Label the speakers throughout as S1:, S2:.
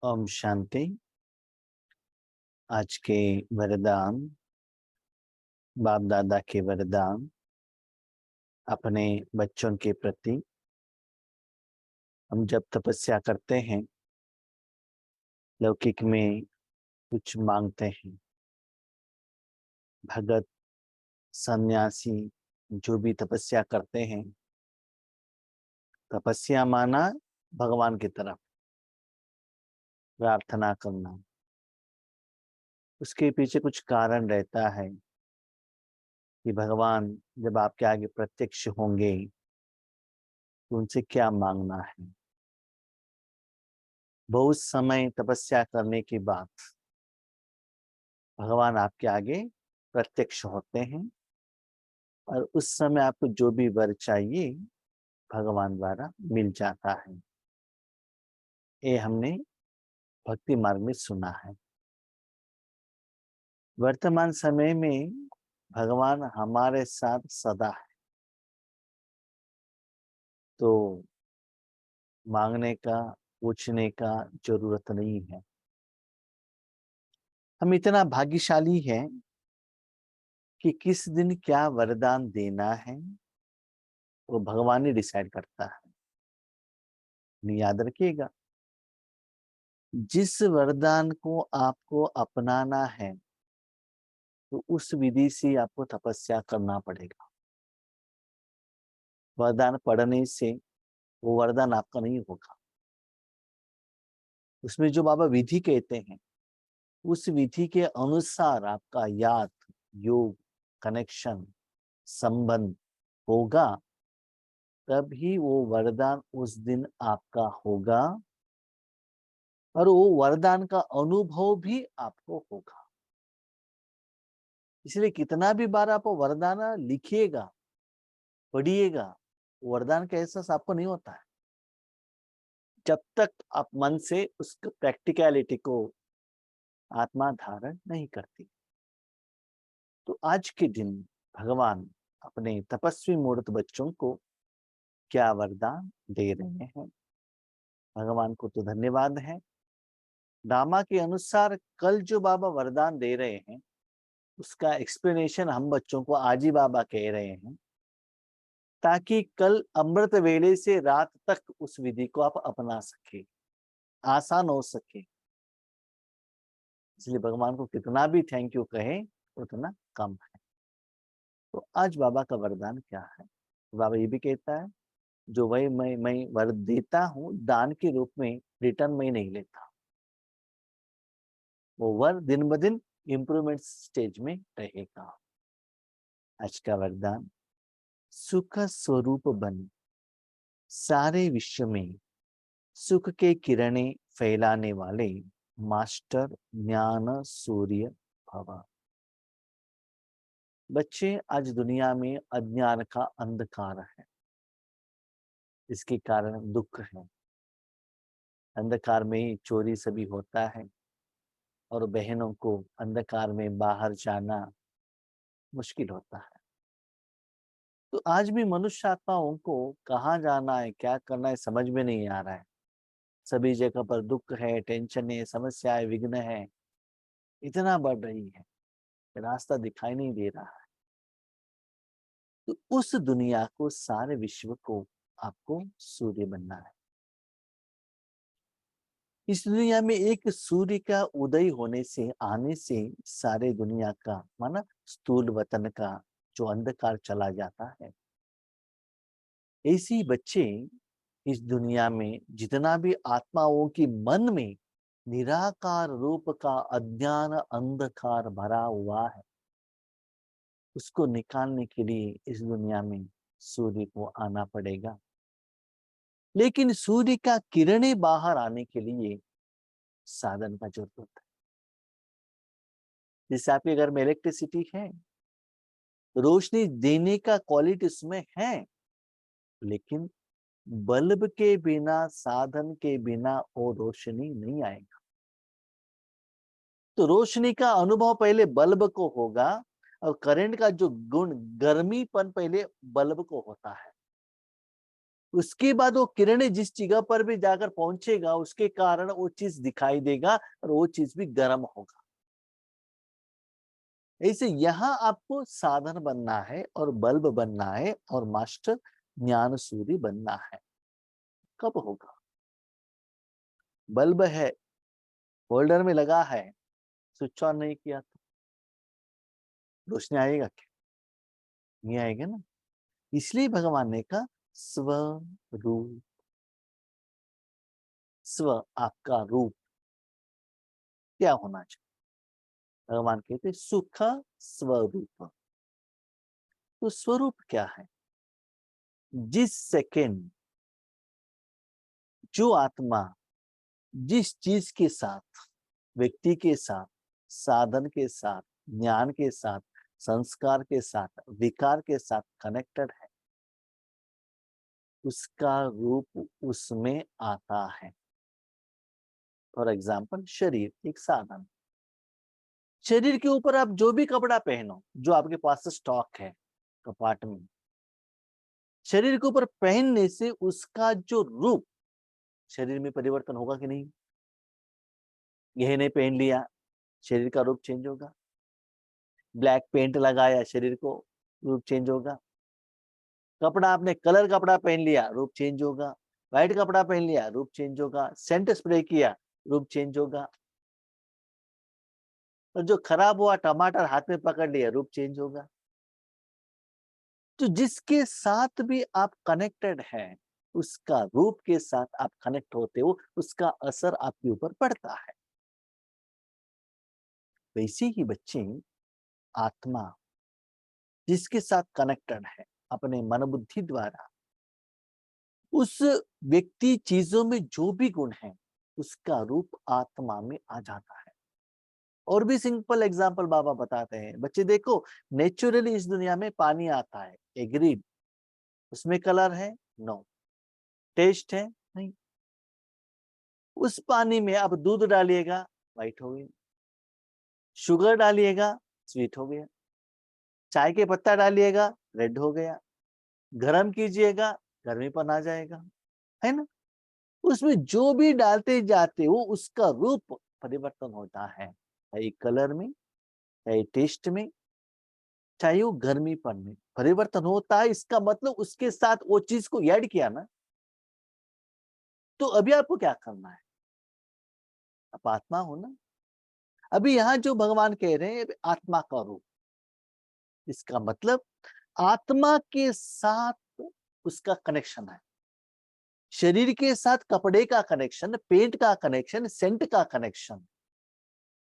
S1: ओम शांति। आज के वरदान, बाप दादा के वरदान अपने बच्चों के प्रति। हम जब तपस्या करते हैं, लौकिक में कुछ मांगते हैं। भगत, सन्यासी जो भी तपस्या करते हैं, तपस्या माना भगवान की तरफ प्रार्थना करना। उसके पीछे कुछ कारण रहता है कि भगवान जब आपके आगे प्रत्यक्ष होंगे तो उनसे क्या मांगना है। बहुत समय तपस्या करने के बाद भगवान आपके आगे प्रत्यक्ष होते हैं और उस समय आपको जो भी वर चाहिए भगवान द्वारा मिल जाता है। ये हमने भक्ति मार्ग में सुना है। वर्तमान समय में भगवान हमारे साथ सदा है, तो मांगने का, पूछने का जरूरत नहीं है। हम इतना भाग्यशाली हैं कि किस दिन क्या वरदान देना है वो भगवान ही डिसाइड करता है। याद रखिएगा, जिस वरदान को आपको अपनाना है तो उस विधि से आपको तपस्या करना पड़ेगा। वरदान पढ़ने से वो वरदान आपका नहीं होगा। उसमें जो बाबा विधि कहते हैं, उस विधि के अनुसार आपका याद, योग, कनेक्शन, संबंध होगा, तभी वो वरदान उस दिन आपका होगा और वो वरदान का अनुभव भी आपको होगा। इसलिए कितना भी बार आप वरदान लिखिएगा, पढ़िएगा, वरदान का एहसास आपको नहीं होता है जब तक आप मन से उस प्रैक्टिकलिटी को आत्मा धारण नहीं करती। तो आज के दिन भगवान अपने तपस्वी मूर्त बच्चों को क्या वरदान दे रहे हैं। भगवान को तो धन्यवाद है। दामा के अनुसार कल जो बाबा वरदान दे रहे हैं उसका एक्सप्लेनेशन हम बच्चों को आज ही बाबा कह रहे हैं, ताकि कल अमृत वेले से रात तक उस विधि को आप अपना सके, आसान हो सके। इसलिए भगवान को कितना भी थैंक यू कहे उतना कम है। तो आज बाबा का वरदान क्या है? बाबा ये भी कहता है, जो वही मैं वर देता हूँ दान के रूप में, रिटर्न में नहीं लेता। वो वर दिन ब दिन इम्प्रूवमेंट स्टेज में रहेगा। आज का वरदान, सुख स्वरूप बन सारे विश्व में सुख के किरणें फैलाने वाले मास्टर ज्ञान सूर्य भव। बच्चे, आज दुनिया में अज्ञान का अंधकार है, इसके कारण दुख है। अंधकार में ही चोरी सभी होता है और बहनों को अंधकार में बाहर जाना मुश्किल होता है। तो आज भी मनुष्य आत्माओं को कहाँ जाना है, क्या करना है, समझ में नहीं आ रहा है। सभी जगह पर दुख है, टेंशन है, समस्या है, विघ्न है, इतना बढ़ रही है, रास्ता दिखाई नहीं दे रहा है। तो उस दुनिया को, सारे विश्व को आपको सूर्य बनना है। इस दुनिया में एक सूर्य का उदय होने से, आने से सारे दुनिया का, माना स्थूल वतन का जो अंधकार चला जाता है। ऐसे ही बच्चे, इस दुनिया में जितना भी आत्माओं की मन में निराकार रूप का अज्ञान अंधकार भरा हुआ है, उसको निकालने के लिए इस दुनिया में सूर्य को आना पड़ेगा। लेकिन सूर्य का किरणें बाहर आने के लिए साधन का जरूरत है। जैसे आपके घर में इलेक्ट्रिसिटी है, रोशनी देने का क्वालिटी उसमें है, लेकिन बल्ब के बिना, साधन के बिना वो रोशनी नहीं आएगा। तो रोशनी का अनुभव पहले बल्ब को होगा और करंट का जो गुण, गर्मीपन पहले बल्ब को होता है। उसके बाद वो किरणें जिस जगह पर भी जाकर पहुंचेगा उसके कारण वो चीज दिखाई देगा और वो चीज भी गर्म होगा। ऐसे यहाँ आपको साधन बनना है और बल्ब बनना है और मास्टर ज्ञान सूर्य बनना है। कब होगा? बल्ब है, होल्डर में लगा है, स्विच ऑन नहीं किया तो रोशनी आएगा क्या? नहीं आएगा ना। इसलिए भगवान ने कहा स्वरूप। स्व आपका रूप क्या होना चाहिए? भगवान कहते सुख स्वरूप। तो स्वरूप क्या है? जिस सेकंड जो आत्मा जिस चीज के साथ, व्यक्ति के साथ, साधन के साथ, ज्ञान के साथ, संस्कार के साथ, विकार के साथ कनेक्टेड है, उसका रूप उसमें आता है। फॉर एग्जाम्पल शरीर एक साधन। शरीर के ऊपर आप जो भी कपड़ा पहनो, जो आपके पास स्टॉक है कपाट में, शरीर के ऊपर पहनने से उसका जो रूप शरीर में परिवर्तन होगा कि नहीं? गहने पहन लिया, शरीर का रूप चेंज होगा। ब्लैक पेंट लगाया, शरीर को रूप चेंज होगा। कपड़ा आपने कलर कपड़ा पहन लिया, रूप चेंज होगा। व्हाइट कपड़ा पहन लिया, रूप चेंज होगा। सेंट स्प्रे किया, रूप चेंज होगा। और जो खराब हुआ टमाटर हाथ में पकड़ लिया, रूप चेंज होगा। तो जिसके साथ भी आप कनेक्टेड हैं, उसका रूप के साथ आप कनेक्ट होते हो, उसका असर आपके ऊपर पड़ता है। वैसे ही बच्चे आत्मा जिसके साथ कनेक्टेड है अपने मन बुद्धि द्वारा, उस व्यक्ति चीजों में जो भी गुण है उसका रूप आत्मा में आ जाता है। और भी सिंपल एग्जांपल बाबा बताते हैं, बच्चे देखो नेचुरली इस दुनिया में पानी आता है, एग्रीड, उसमें कलर है? नो। टेस्ट है? नहीं। उस पानी में आप दूध डालिएगा, व्हाइट हो गया। शुगर डालिएगा, स्वीट हो गया। चाय के पत्ता डालिएगा, रेड हो गया। गरम कीजिएगा, गर्मीपन आ जाएगा, है ना? उसमें जो भी डालते जाते हो उसका रूप परिवर्तन होता है, चाहे कलर में, चाहे टेस्ट में, चाहे वो गर्मीपन में परिवर्तन होता है। इसका मतलब उसके साथ वो चीज को ऐड किया ना। तो अभी आपको क्या करना है? आप आत्मा हो ना। अभी यहाँ जो भगवान कह रहे हैं आत्मा का रूप, इसका मतलब आत्मा के साथ उसका कनेक्शन है। शरीर के साथ कपड़े का कनेक्शन, पेंट का कनेक्शन, सेंट का कनेक्शन,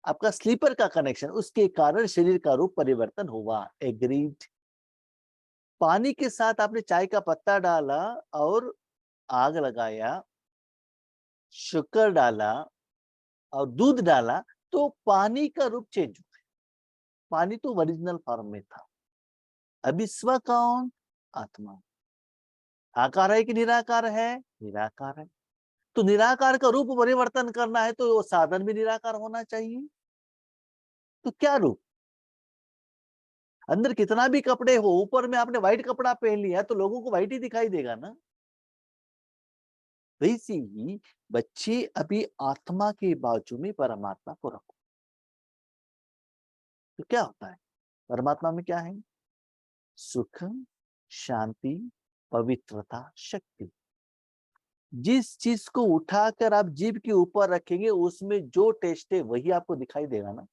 S1: आपका स्लीपर का कनेक्शन, उसके कारण शरीर का रूप परिवर्तन हुआ। एग्रीड। पानी के साथ आपने चाय का पत्ता डाला और आग लगाया, शक्कर डाला और दूध डाला, तो पानी का रूप चेंज हो गया। पानी तो ओरिजिनल फॉर्म में था। अभी स्व कौन? आत्मा। आकार है कि निराकार है? निराकार है। तो निराकार का रूप परिवर्तन करना है तो वो साधन भी निराकार होना चाहिए। तो क्या रूप? अंदर कितना भी कपड़े हो, ऊपर में आपने व्हाइट कपड़ा पहन लिया तो लोगों को व्हाइट ही दिखाई देगा ना। वैसे ही बच्चे अभी आत्मा के बाजू में परमात्मा को रखो, तो क्या होता है? परमात्मा में क्या है? सुख, शांति, पवित्रता, शक्ति। जिस चीज को उठाकर आप जीभ के ऊपर रखेंगे उसमें जो टेस्ट है वही आपको दिखाई देगा ना।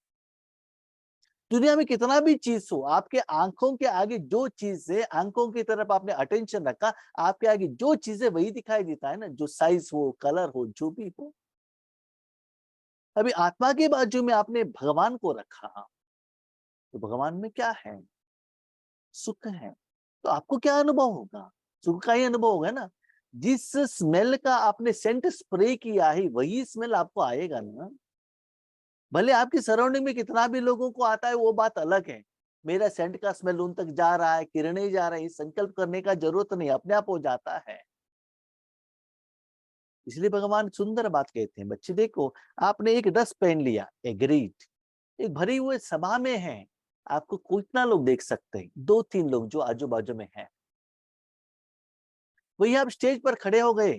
S1: दुनिया में कितना भी चीज हो, आपके आंखों के आगे जो चीज है, आंखों की तरफ आपने अटेंशन रखा, आपके आगे जो चीज है वही दिखाई देता है ना, जो साइज हो, कलर हो, जो भी हो। अभी आत्मा के बाजू में आपने भगवान को रखा, तो भगवान में क्या है? सुख है। तो आपको क्या अनुभव होगा? सुख का ही अनुभव होगा ना। जिस स्मेल का आपने सेंट स्प्रे किया है वही स्मेल आपको आएगा ना। भले आपकी सराउंडिंग में कितना भी लोगों को आता है वो बात अलग है, मेरा सेंट का स्मेल उन तक जा रहा है, किरणें जा रही है, संकल्प करने का जरूरत नहीं, अपने आप हो जाता है। इसलिए भगवान सुंदर बात कहते हैं, बच्चे देखो आपने एक ड्रेस पहन लिया, एग्रीड, एक भरी हुए सभा में है, आपको कितना लोग देख सकते हैं? 2-3 लोग जो आजू बाजू में है। वही आप स्टेज पर खड़े हो गए,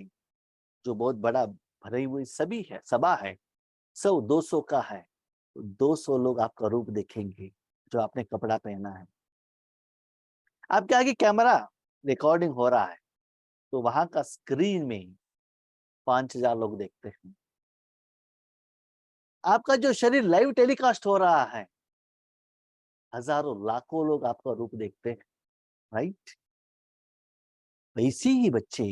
S1: जो बहुत बड़ा भरी हुई सभी है, सभा है, 100-200 का है, 200 लोग आपका रूप देखेंगे जो आपने कपड़ा पहना है। आपके आगे कैमरा रिकॉर्डिंग हो रहा है, तो वहां का स्क्रीन में 5,000 लोग देखते हैं। आपका जो शरीर लाइव टेलीकास्ट हो रहा है, हजारों लाखों लोग आपका रूप देखते हैं, राइट? वैसे ही बच्चे,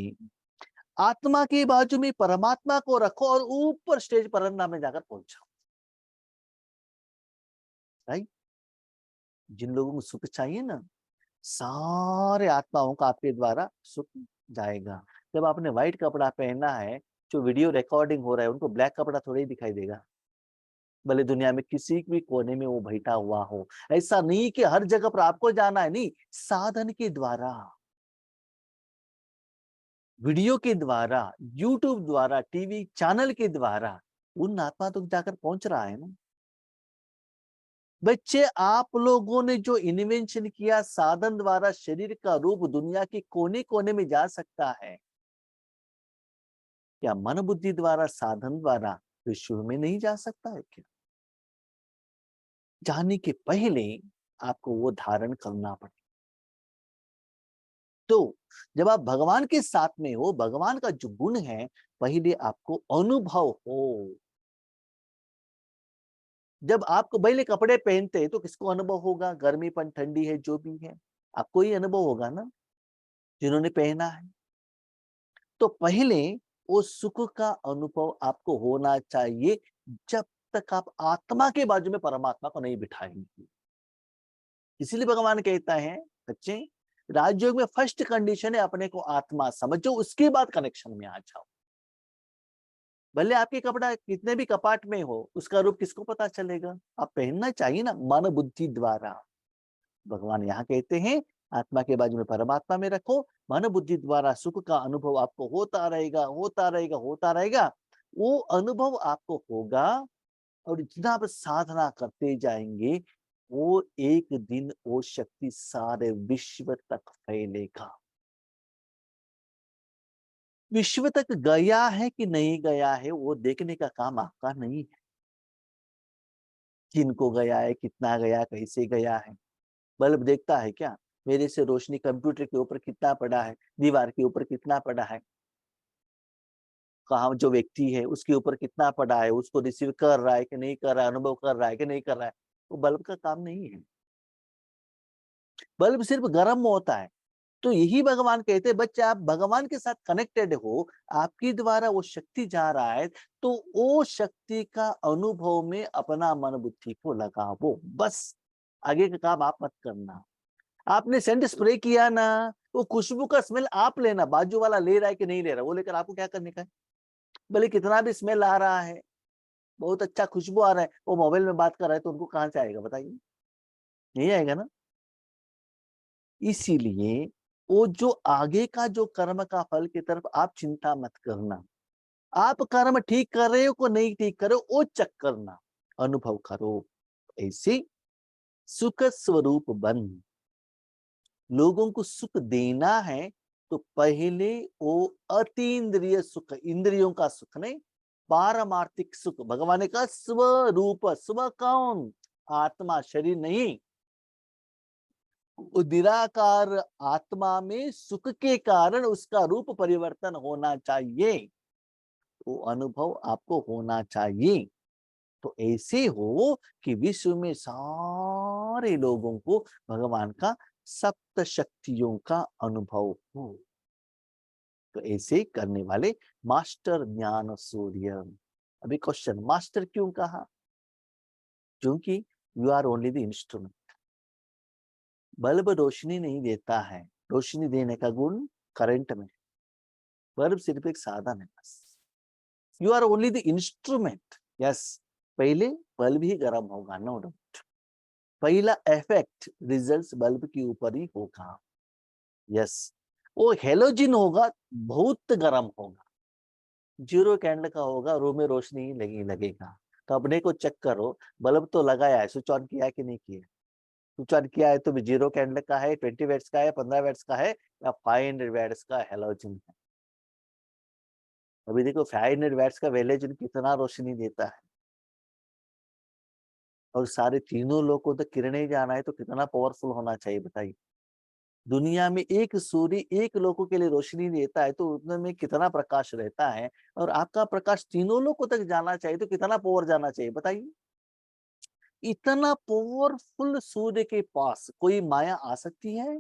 S1: आत्मा के बाजू में परमात्मा को रखो और ऊपर स्टेज परन्ना में जाकर पहुंचाओ, राइट? जिन लोगों को सुख चाहिए ना, सारे आत्माओं का आपके द्वारा सुख जाएगा। जब आपने व्हाइट कपड़ा पहना है, जो वीडियो रिकॉर्डिंग हो रहा है, उनको ब्लैक कपड़ा थोड़ी ही दिखाई देगा, भले दुनिया में किसी भी कोने में वो बैठा हुआ हो। ऐसा नहीं कि हर जगह पर आपको जाना है, नहीं, साधन के द्वारा, वीडियो के द्वारा, यूट्यूब द्वारा, टीवी चैनल के द्वारा उन आत्मा तक जाकर पहुंच रहा है ना। बच्चे, आप लोगों ने जो इन्वेंशन किया, साधन द्वारा शरीर का रूप दुनिया के कोने कोने में जा सकता है, क्या मन बुद्धि द्वारा, साधन द्वारा विश्व में नहीं जा सकता है क्या? जाने के पहले आपको वो धारण करना पड़ेगा। तो जब आप भगवान के साथ में हो, भगवान का जो गुण है, पहले आपको अनुभव हो। जब आपको पहले कपड़े पहनते हैं तो किसको अनुभव होगा? गर्मीपन, ठंडी है, जो भी है, आपको ही अनुभव होगा ना, जिन्होंने पहना है। तो पहले वो सुख का अनुभव आपको होना चाहिए, जब तक आप आत्मा के बाजू में परमात्मा को नहीं बिठाएंगे। इसीलिए भगवान कहता है, बच्चे, राजयोग में फर्स्ट कंडीशन है अपने को आत्मा समझो, उसके बाद कनेक्शन में आ जाओ। भले आपके कपड़ा कितने भी कपाट में हो, उसका रूप किसको पता चलेगा? आप पहनना चाहिए ना मन बुद्धि द्वारा। भगवान यहाँ कहते हैं, आत्मा के बाजू में परमात्मा में रखो, मन बुद्धि द्वारा सुख का अनुभव आपको होता रहेगा, होता रहेगा, होता रहेगा। वो अनुभव आपको होगा, और जितना आप साधना करते जाएंगे, वो एक दिन वो शक्ति सारे विश्व तक फैलेगा। विश्व तक गया है कि नहीं गया है, वो देखने का काम आपका नहीं है। किनको गया है, कितना गया, कैसे गया है? बल्ब देखता है क्या? मेरे से रोशनी कंप्यूटर के ऊपर कितना पड़ा है, दीवार के ऊपर कितना पड़ा है, कहा जो व्यक्ति है उसके ऊपर कितना पड़ा है, उसको रिसीव कर रहा है कि नहीं कर रहा है, अनुभव कर रहा है कि नहीं कर रहा है, वो बल्ब का काम नहीं है। बल्ब सिर्फ गर्म होता है। तो यही भगवान कहते हैं, बच्चे, आप भगवान के साथ कनेक्टेड हो, आपके द्वारा वो शक्ति जा रहा है, तो वो शक्ति का अनुभव में अपना मन बुद्धि को लगाओ, बस। आगे का काम आप मत करना। आपने सेंट स्प्रे किया ना, वो खुशबू का स्मेल आप लेना, बाजू वाला ले रहा है कि नहीं ले रहा, वो लेकर आपको क्या करने का है? भले कितना भी स्मेल आ रहा है, बहुत अच्छा खुशबू आ रहा है, वो मोबाइल में बात कर रहा है, तो उनको कहां से आएगा बताइए? नहीं आएगा ना। इसीलिए वो जो आगे का जो कर्म का फल की तरफ आप चिंता मत करना। आप कर्म ठीक कर रहे हो को नहीं ठीक कर रहे हो, वो चेक करना, अनुभव करो। ऐसे सुख स्वरूप बन, लोगों को सुख देना है, तो पहले वो अतीन्द्रिय सुख, इंद्रियों का सुख नहीं, पारमार्थिक सुख, भगवान ने कहा स्वरूप, स्व कौन? आत्मा, शरीर नहीं। निराकार आत्मा में सुख के कारण उसका रूप परिवर्तन होना चाहिए, वो अनुभव आपको होना चाहिए। तो ऐसे हो कि विश्व में सारे लोगों को भगवान का सप्त शक्तियों का अनुभव हो। तो ऐसे करने वाले मास्टर ज्ञान सूर्य। अभी क्वेश्चन, मास्टर क्यों कहा? क्योंकि you are only the instrument. Bulb रोशनी नहीं देता है, रोशनी देने का गुण करंट में, बल्ब सिर्फ एक साधन है बस। You are only the instrument. Yes, पहले बल्ब ही गर्म होगा, नो डाउट। पहला इफेक्ट, रिजल्ट बल्ब के ऊपर ही होगा। यस, वो हेलोजिन होगा, बहुत गर्म होगा, जीरो कैंडल का होगा, रूम में रोशनी ही लगेगा। तो अपने को चेक करो, बल्ब तो लगाया है, स्विच ऑन किया कि नहीं किया? स्विच ऑन किया है तो भी 0 कैंडल का है, 20 वैट्स का है, 15 वैट्स का है या 500 वैट्स का हैलोजन है। अभी देखो 500 वैट्स का हैलोजन कितना रोशनी देता है, और सारे तीनों लोगों तक किरणें जाना है तो कितना पावरफुल होना चाहिए बताइए। दुनिया में एक सूर्य एक लोगों के लिए रोशनी देता है तो उनमें कितना प्रकाश रहता है, और आपका प्रकाश तीनों लोगों तक जाना चाहिए तो कितना पावर जाना चाहिए बताइए। इतना पावरफुल सूर्य के पास कोई माया आ सकती है?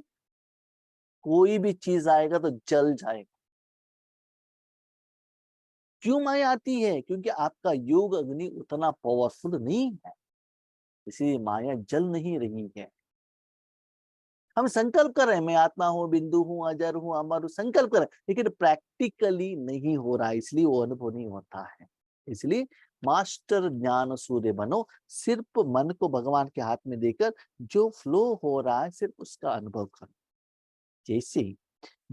S1: कोई भी चीज आएगा तो जल जाएगा। क्यों माया आती है? क्योंकि आपका योग अग्नि उतना पावरफुल नहीं है, इसलिए माया जल नहीं रही है। हम संकल्प कर रहे हैं मैं आत्मा हूँ, बिंदु हूँ, अजर हूँ, अमर हूँ, संकल्प कर रहे हैं, लेकिन प्रैक्टिकली नहीं हो रहा है, इसलिए वो अनुभव नहीं होता है। इसलिए मास्टर ज्ञान सूर्य बनो, सिर्फ मन को भगवान के हाथ में देकर जो फ्लो हो रहा है सिर्फ उसका अनुभव करो। जैसे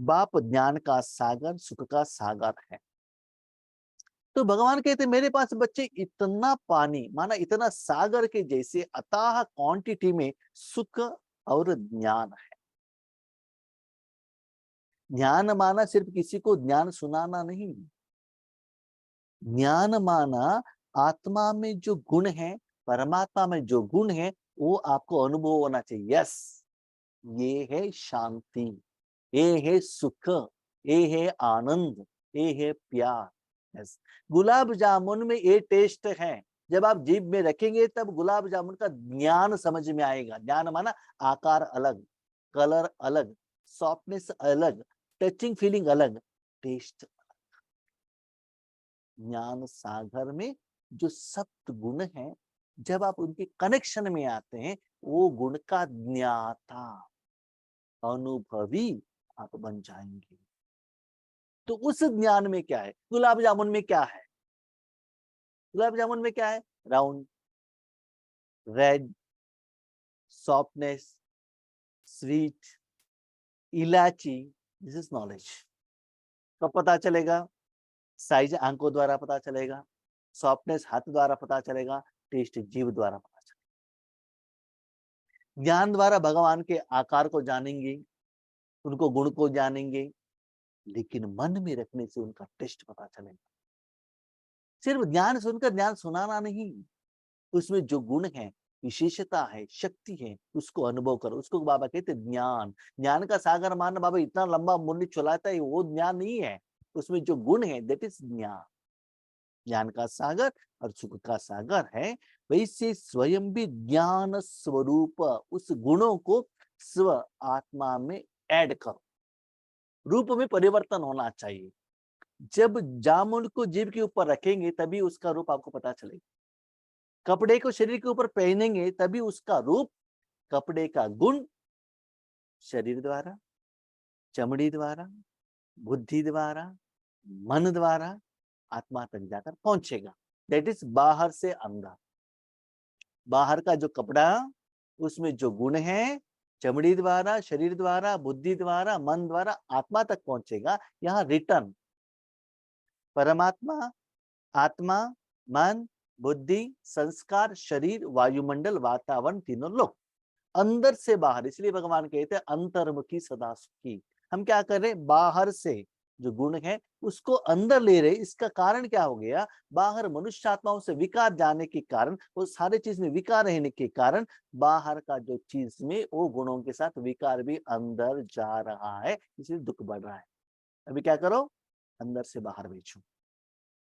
S1: बाप ज्ञान का सागर, सुख का सागर है, तो भगवान कहते मेरे पास बच्चे इतना पानी, माना इतना सागर के जैसे अथाह क्वांटिटी में सुख और ज्ञान है। ज्ञान माना सिर्फ किसी को ज्ञान सुनाना नहीं, ज्ञान माना आत्मा में जो गुण है, परमात्मा में जो गुण है वो आपको अनुभव होना चाहिए। यस, ये है शांति, ये है सुख, ये है आनंद, ये है प्यार। यस, गुलाब जामुन में ये टेस्ट है, जब आप जीभ में रखेंगे तब गुलाब जामुन का ज्ञान समझ में आएगा। ज्ञान माना आकार अलग, कलर अलग, सॉफ्टनेस अलग, टचिंग फीलिंग अलग, टेस्ट। ज्ञान सागर में जो सप्त गुण हैं, जब आप उनके कनेक्शन में आते हैं, वो गुण का ज्ञाता, अनुभवी आप बन जाएंगे। तो उस ज्ञान में क्या है? गुलाब जामुन में क्या है? गुलाब जामुन में क्या है? राउंड, रेड, सॉफ्टनेस, स्वीट, इलायची। This is knowledge. कब पता चलेगा? साइज आंखों द्वारा पता चलेगा, सॉफ्टनेस हाथ द्वारा पता चलेगा, टेस्ट जीभ द्वारा पता चलेगा। ज्ञान द्वारा भगवान के आकार को जानेंगे, उनको गुण को जानेंगे, लेकिन मन में रखने से उनका टेस्ट पता चलेगा। सिर्फ ज्ञान सुनकर ज्ञान सुनाना नहीं, उसमें जो गुण है, विशेषता है, शक्ति है, उसको अनुभव करो। उसको बाबा कहते ज्ञान। ज्ञान का सागर मानना बाबा इतना लंबा मुंडी चलाता है, वो ज्ञान नहीं है, उसमें जो गुण है दैट इज ज्ञान। ज्ञान का सागर और सुख का सागर है, वैसे स्वयं भी ज्ञान स्वरूप, उस गुणों को स्व आत्मा में ऐड करो। रूप में परिवर्तन होना चाहिए। जब जामुन को जीभ के ऊपर रखेंगे तभी उसका रूप आपको पता चलेगा। कपड़े को शरीर के ऊपर पहनेंगे तभी उसका रूप, कपड़े का गुण शरीर द्वारा, चमड़ी द्वारा, बुद्धि द्वारा, मन द्वारा आत्मा तक जाकर पहुंचेगा। दैट इज बाहर से अंदर। बाहर का जो कपड़ा, उसमें जो गुण है, चमड़ी द्वारा, शरीर द्वारा, बुद्धि द्वारा, मन द्वारा आत्मा तक पहुंचेगा। यहाँ रिटर्न परमात्मा, आत्मा, मन, बुद्धि, संस्कार, शरीर, वायुमंडल, वातावरण, तीनों लोग अंदर से बाहर। इसलिए भगवान कहते हैं अंतर्मुखी सदा सुखी। हम क्या कर रहे हैं? बाहर से जो गुण है उसको अंदर ले रहे। इसका कारण क्या हो गया? बाहर मनुष्य आत्माओं से विकार जाने के कारण, वो सारे चीज में विकार रहने के कारण, बाहर का जो चीज में वो गुणों के साथ विकार भी अंदर जा रहा है, इसलिए दुख बढ़ रहा है। अभी क्या करो? अंदर से बाहर भेजो।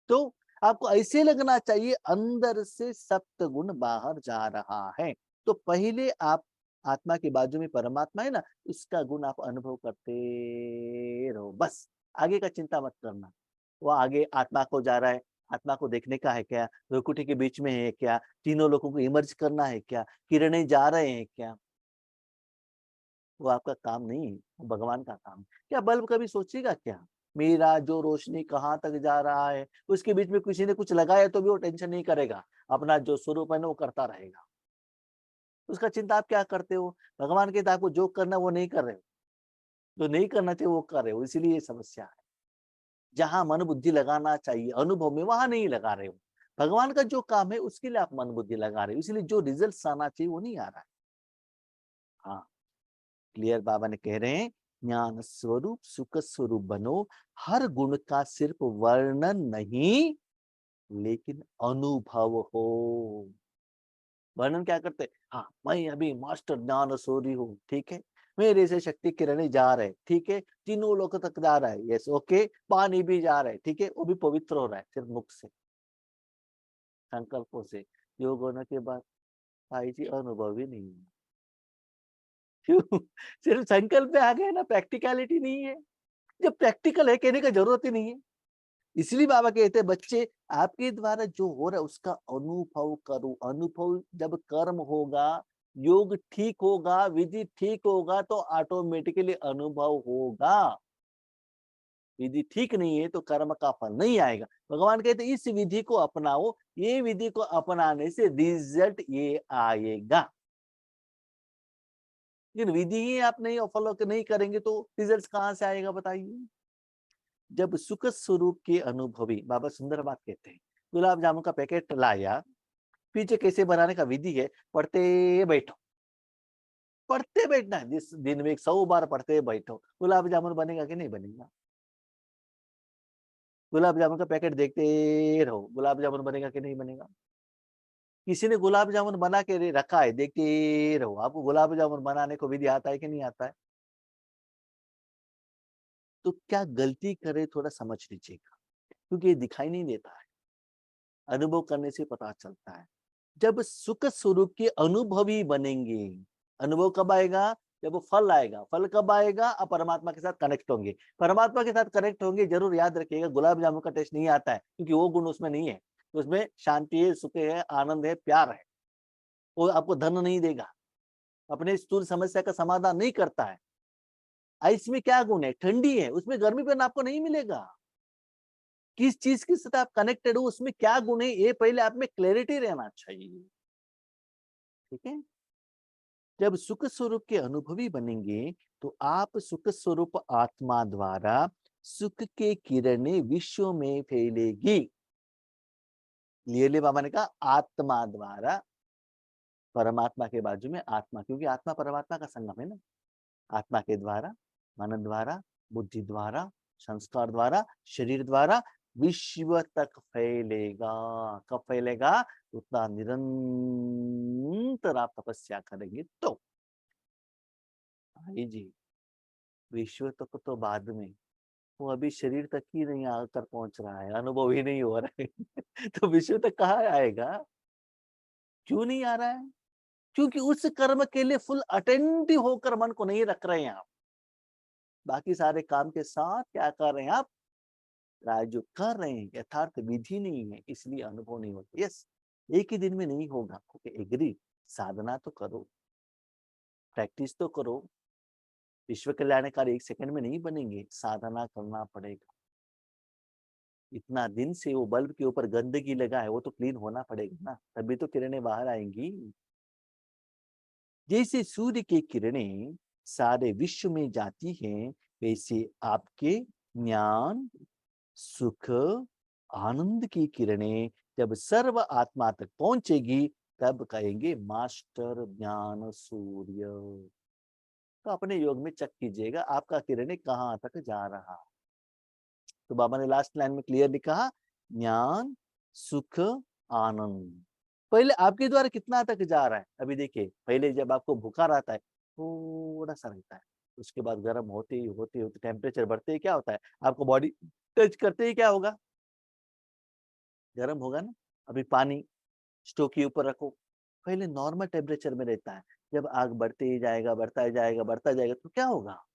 S1: तो आपको ऐसे लगना चाहिए अंदर से सप्त गुण बाहर जा रहा है। तो पहले आप आत्मा के बाजू में परमात्मा है ना, उसका गुण आप अनुभव करते रहो, बस। आगे का चिंता मत करना। वो आगे आत्मा को जा रहा है, आत्मा को देखने का है क्या, भ्रुकुटी के बीच में है क्या, तीनों लोगों को इमर्ज करना है क्या, किरणें जा रहे हैं क्या, वो आपका काम नहीं है, वो भगवान का काम है। क्या बल्ब कभी सोचेगा क्या मेरा जो रोशनी कहाँ तक जा रहा है? उसके बीच में किसी ने कुछ लगाया तो भी वो टेंशन नहीं करेगा, अपना जो स्वरूप है ना वो करता रहेगा। उसका चिंता आप क्या करते हो? भगवान कहता है आपको जो करना वो नहीं कर रहे हो, जो नहीं करना चाहिए वो कर रहे हो, इसीलिए ये समस्या है। जहां मन बुद्धि लगाना चाहिए अनुभव में, वहां नहीं लगा रहे हो। भगवान का जो काम है उसके लिए आप मन बुद्धि लगा रहे हो, इसलिए जो रिजल्ट आना चाहिए वो नहीं आ रहा है। हाँ, क्लियर बाबा ने कह रहे हैं, ज्ञान स्वरूप सुख स्वरूप बनो, हर गुण का सिर्फ वर्णन नहीं लेकिन अनुभव हो। वर्णन क्या करते, हाँ मैं अभी मास्टर ज्ञान सूर्य हूँ, ठीक है, मेरे से शक्ति किरणें जा रहे, ठीक है, तीनों लोग तक जा रहा है, यस ओके, पानी भी जा रहा है, ठीक है, वो भी पवित्र हो रहा है सिर्फ मुख से, संकल्पों से। योग होने के बाद भाई जी अनुभव ही नहीं है। क्यों? सिर्फ संकल्प पे आ गए ना, प्रैक्टिकलिटी नहीं है। जब प्रैक्टिकल है कहने का जरूरत ही नहीं है। इसलिए बाबा कहते हैं बच्चे आपके द्वारा जो हो रहा है उसका अनुभव करो। अनुभव जब कर्म होगा, योग ठीक होगा, विधि ठीक होगा तो ऑटोमेटिकली अनुभव होगा। विधि ठीक नहीं है तो कर्म का फल नहीं आएगा। भगवान कहते इस विधि को अपनाओ, ये विधि को अपनाने से रिजल्ट ये आएगा। लेकिन विधि ही आप नहीं फॉलो नहीं करेंगे तो रिजल्ट कहाँ से आएगा बताइए। जब सुख स्वरूप के अनुभवी, बाबा सुंदर बात कहते हैं, गुलाब जामुन का पैकेट लाया, पीछे कैसे बनाने का विधि है, पढ़ते बैठो, पढ़ते बैठना है, जिस दिन में 100 बार पढ़ते बैठो, गुलाब जामुन बनेगा कि नहीं बनेगा। गुलाब जामुन का पैकेट देखते रहो, गुलाब जामुन बनेगा कि नहीं बनेगा। किसी ने गुलाब जामुन बना के रखा है, देखते रहो, आपको गुलाब जामुन बनाने को विधि आता है कि नहीं आता है। तो क्या गलती करे थोड़ा समझ लीजिएगा, क्योंकि ये दिखाई नहीं देता है, अनुभव करने से पता चलता है। जब सुख स्वरूप के अनुभवी बनेंगे, अनुभव कब आएगा, जब वो फल आएगा। फल कब आएगा, आप परमात्मा के साथ कनेक्ट होंगे। परमात्मा के साथ कनेक्ट होंगे, जरूर याद रखिएगा गुलाब जामुन का टेस्ट नहीं आता है, क्योंकि वो गुण उसमें नहीं है। उसमें शांति है, सुख है, आनंद है, प्यार है। वो आपको धन नहीं देगा, अपने स्थूल समस्या का समाधान नहीं करता है। आइस में क्या गुण है, ठंडी है, उसमें गर्मीपन आपको नहीं मिलेगा। किस चीज के साथ आप कनेक्टेड हो, उसमें क्या गुण है, ये पहले आप में क्लैरिटी रहना चाहिए। ठीक है। जब सुख स्वरूप के अनुभवी बनेंगे तो आप सुख स्वरूप आत्मा द्वारा सुख के किरणें विश्व में फैलेगी। क्लियरली बाबा ने कहा आत्मा द्वारा, परमात्मा के बाजू में आत्मा, क्योंकि आत्मा परमात्मा का संगम है ना। आत्मा के द्वारा, मन द्वारा, बुद्धि द्वारा, संस्कार द्वारा, शरीर द्वारा विश्व तक फैलेगा। कब फैलेगा, उतना निरंतर आप तपस्या करेंगे तो। भाई जी, विश्व तक तो बाद में, वो अभी शरीर तक ही नहीं आकर पहुंच रहा है, अनुभव ही नहीं हो रहा है तो विश्व तक कहाँ आएगा। क्यों नहीं आ रहा है, क्योंकि उस कर्म के लिए फुल अटेंटिव होकर मन को नहीं रख रहे हैं आप। बाकी सारे काम के साथ क्या कर रहे हैं आप, जो कर रहे हैं यथार्थ विधि नहीं है, इसलिए अनुभव नहीं होता। यस, एक ही दिन में नहीं होगा, ओके एग्री, साधना तो करो, प्रैक्टिस तो करो। विश्व कल्याणकारी एक सेकंड में नहीं बनेंगे, साधना करना पड़ेगा। इतना दिन से वो बल्ब के ऊपर गंदगी लगा है, वो तो क्लीन होना पड़ेगा ना, तभी तो किरणें बाहर आएंगी। जैसे सूर्य की किरणें सारे विश्व में जाती हैं, वैसे आपके ज्ञान, सुख, आनंद की किरणें जब सर्व आत्मा तक पहुंचेगी, तब कहेंगे मास्टर ज्ञान सूर्य। तो अपने योग में चेक कीजिएगा आपका किरणें कहाँ तक जा रहा। तो बाबा ने लास्ट लाइन में क्लियरली कहा, ज्ञान, सुख, आनंद पहले आपके द्वारा कितना तक जा रहा है। अभी देखिए, पहले जब आपको बुखार आता है थोड़ा सा रहता है, उसके बाद गर्म होते ही होते होते टेम्परेचर बढ़ते ही क्या होता है, आपको बॉडी टच करते ही क्या होगा, गर्म होगा ना। अभी पानी स्टोव के ऊपर रखो, पहले नॉर्मल टेम्परेचर में रहता है, जब आग बढ़ते ही जाएगा, बढ़ता ही जाएगा, बढ़ता जाएगा तो क्या होगा,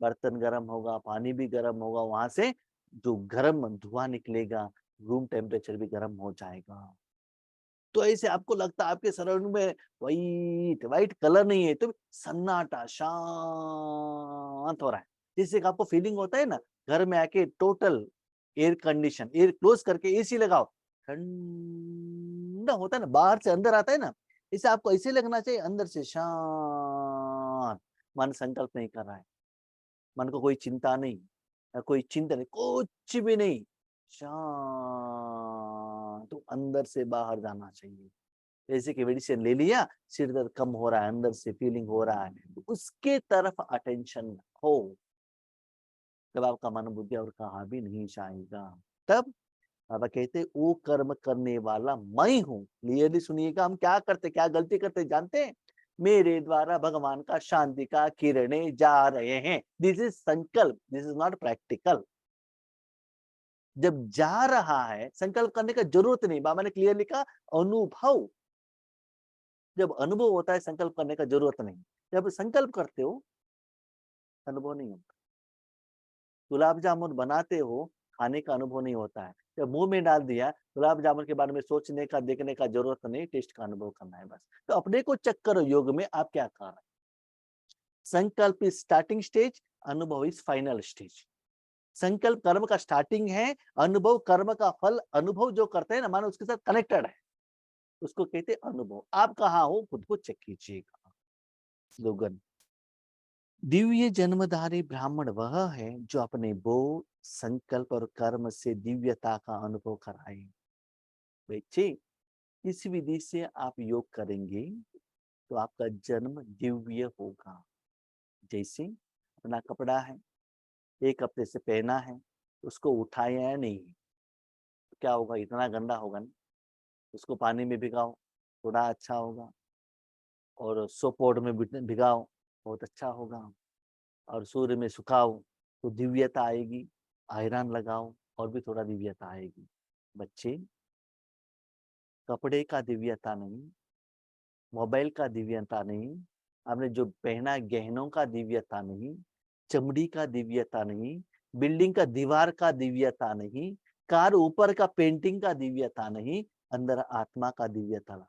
S1: बर्तन गर्म होगा, पानी भी गर्म होगा, वहां से जो गर्म धुआं निकलेगा, रूम टेम्परेचर भी गर्म हो जाएगा। तो ऐसे आपको लगता है आपके सराउंडिंग में व्हाइट व्हाइट कलर नहीं है, तो सन्नाटा शांत हो रहा है। जिससे आपको फीलिंग होता है ना, घर में आके total air condition, air close करके एसी लगाओ, ठंडा होता है ना, बाहर से अंदर आता है ना, इसे आपको ऐसे लगना चाहिए अंदर से शांत। मन संकल्प नहीं कर रहा है, मन को कोई चिंता नहीं, कोई चिंता नहीं, कुछ भी नहीं, शांत। तो अंदर से बाहर जाना चाहिए, जैसे कि मेडिसिन ले लिया, सिर दर्द कम हो रहा है, अंदर से फीलिंग हो रहा है, तो उसके तरफ अटेंशन हो, तब आपका मन बुद्धि और कहाँ भी नहीं जाएगा। तब बाबा कहते वो कर्म करने वाला मैं हूँ। क्लियरली सुनिएगा, हम क्या करते, क्या गलती करते जानते हैं? मेरे द्वारा भगवान का शांति का किरणें जा रहे हैं। दिस इज संकल्प, दिस इज नॉट प्रैक्टिकल। जब जा रहा है, संकल्प करने का जरूरत नहीं। बाबा ने क्लियर लिखा, अनुभव। जब अनुभव होता है, संकल्प करने का जरूरत नहीं। जब संकल्प करते हो, अनुभव नहीं होता। गुलाब जामुन बनाते हो, खाने का अनुभव नहीं होता है। जब मुंह में डाल दिया, गुलाब जामुन के बारे में सोचने का, देखने का जरूरत नहीं, टेस्ट का अनुभव करना है बस। तो अपने को चेक करो, योग में आप क्या कर रहे हैं। संकल्प इज स्टार्टिंग स्टेज, अनुभव इज फाइनल स्टेज। संकल्प कर्म का स्टार्टिंग है, अनुभव कर्म का फल। अनुभव जो करते हैं ना, मानो उसके साथ कनेक्टेड है, उसको कहते हैं अनुभव। आप कहाँ हो, खुद को चेक कीजिएगा। स्लोगन, दिव्य जन्मधारी ब्राह्मण वह है जो अपने बोध, संकल्प और कर्म से दिव्यता का अनुभव कराए। बच्चे, इस विधि से आप योग करेंगे तो आपका जन्म दिव्य होगा। जैसे अपना कपड़ा है, 1 हफ्ते से पहना है, उसको उठाया या नहीं, तो क्या होगा? इतना गंदा होगा ना। उसको पानी में भिगाओ, थोड़ा अच्छा होगा। और सोप पाउडर में भिगाओ, बहुत अच्छा होगा। और सूर्य में सुखाओ तो दिव्यता आएगी। आयरन लगाओ और भी थोड़ा दिव्यता आएगी। बच्चे, कपड़े का दिव्यता नहीं, मोबाइल का दिव्यता नहीं, आपने जो पहना गहनों का दिव्यता नहीं, चमड़ी का दिव्यता नहीं, बिल्डिंग का दीवार का दिव्यता नहीं, कार ऊपर का पेंटिंग का दिव्यता नहीं, अंदर आत्मा का दिव्यता ला।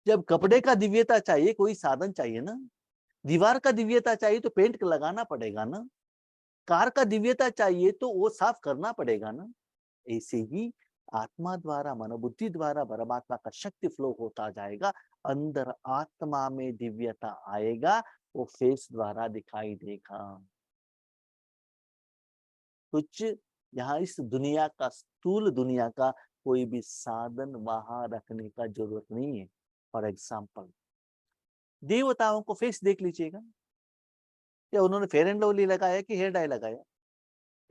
S1: जब कपड़े का दिव्यता चाहिए, कोई साधन चाहिए ना। दीवार का दिव्यता चाहिए तो पेंट लगाना पड़ेगा ना। कार का दिव्यता चाहिए तो वो साफ करना पड़ेगा ना। ऐसे ही आत्मा द्वारा, मनोबुद्धि द्वारा परमात्मा का शक्ति फ्लो होता जाएगा। अंदर आत्मा में दिव्यता आएगा, वो फेस द्वारा दिखाई देगा। कुछ यहाँ इस दुनिया का, स्थूल दुनिया का कोई भी साधन वहां रखने का जरूरत नहीं है। फॉर एग्जाम्पल, देवताओं को फेस देख लीजिएगा, या उन्होंने फेयर एंड लवली लगाया कि हेयर डाई लगाया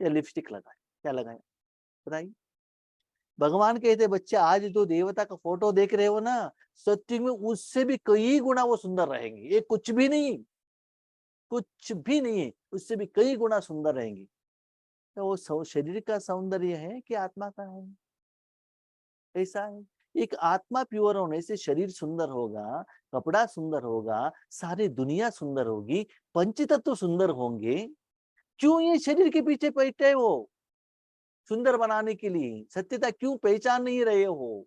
S1: या लिपस्टिक लगाया, क्या लगाया बताइए। भगवान कहते बच्चे, आज जो देवता का फोटो देख रहे हो ना, सत्य में उससे भी कई गुना वो सुंदर रहेंगे। ये कुछ भी नहीं, कुछ भी नहीं है, उससे भी कई गुना सुंदर रहेंगे। तो वो शरीर का सौंदर्य है कि आत्मा का है? ऐसा है। एक आत्मा प्योर होने से शरीर सुंदर होगा, कपड़ा सुंदर होगा, सारी दुनिया सुंदर होगी, पंचतत्व सुंदर होंगे। क्यों ये शरीर के पीछे बैठे हो? सुंदर बनाने के लिए सत्यता क्यों पहचान नहीं रहे हो?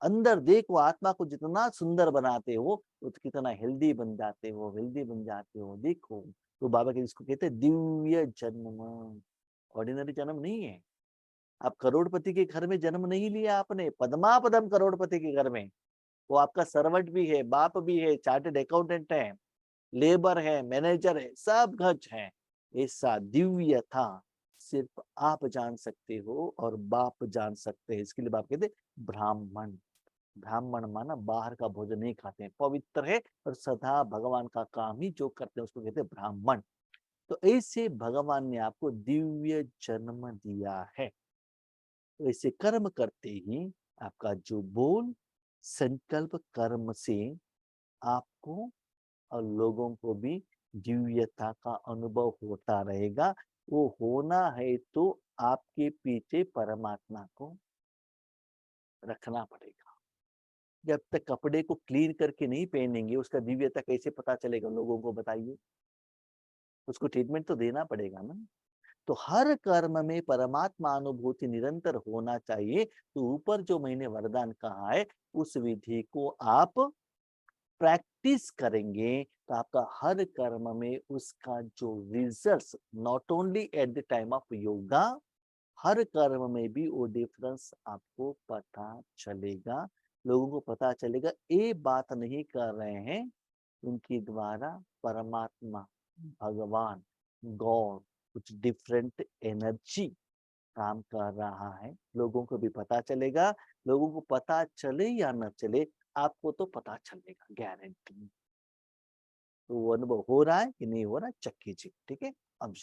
S1: अंदर देखो, आत्मा को जितना सुंदर बनाते हो तो कितना हेल्दी बन जाते हो, हेल्दी बन जाते हो। देखो, तो बाबा के इसको कहते हैं दिव्य जन्म। ऑर्डिनरी जन्म नहीं है। आप करोड़पति के घर में जन्म नहीं लिया आपने, पद्मापदम करोड़पति के घर में। वो आपका सर्वेंट भी है, बाप भी है, चार्टेड अकाउंटेंट है, लेबर है, मैनेजर है, सब गज है। ऐसा दिव्य था सिर्फ आप जान सकते हो और बाप जान सकते हैं। इसके लिए बाप कहते ब्राह्मण। ब्राह्मण माना बाहर का भोजन नहीं खाते हैं, पवित्र है और सदा भगवान का काम ही जो करते हैं उसको कहते हैं ब्राह्मण। तो ऐसे भगवान ने आपको दिव्य जन्म दिया है। तो ऐसे कर्म करते ही आपका जो बोल, संकल्प, कर्म से आपको और लोगों को भी दिव्यता का अनुभव होता रहेगा। वो होना है तो आपके पीछे परमात्मा को रखना पड़ेगा। जब तक कपड़े को क्लीन करके नहीं पहनेंगे, उसका दिव्यता कैसे पता चलेगा लोगों को बताइए? उसको ट्रीटमेंट तो देना पड़ेगा ना। तो हर कर्म में परमात्मा अनुभूति निरंतर होना चाहिए। तो ऊपर जो मैंने वरदान कहा है, उस विधि को आप प्रैक्टिस करेंगे तो आपका हर कर्म में उसका जो results, not only at the time of yoga, हर कर्म में भी वो डिफरेंस आपको पता चलेगा। लोगों को पता चलेगा ये बात नहीं कर रहे हैं, उनके द्वारा परमात्मा, भगवान, गॉड, कुछ डिफरेंट एनर्जी काम कर रहा है, लोगों को भी पता चलेगा, लोगों को पता चले या न चले, आपको तो पता चलेगा गारंटी। तो वो अनुभव हो रहा है कि नहीं हो रहा, चेक कीजिए, ठीक है? अब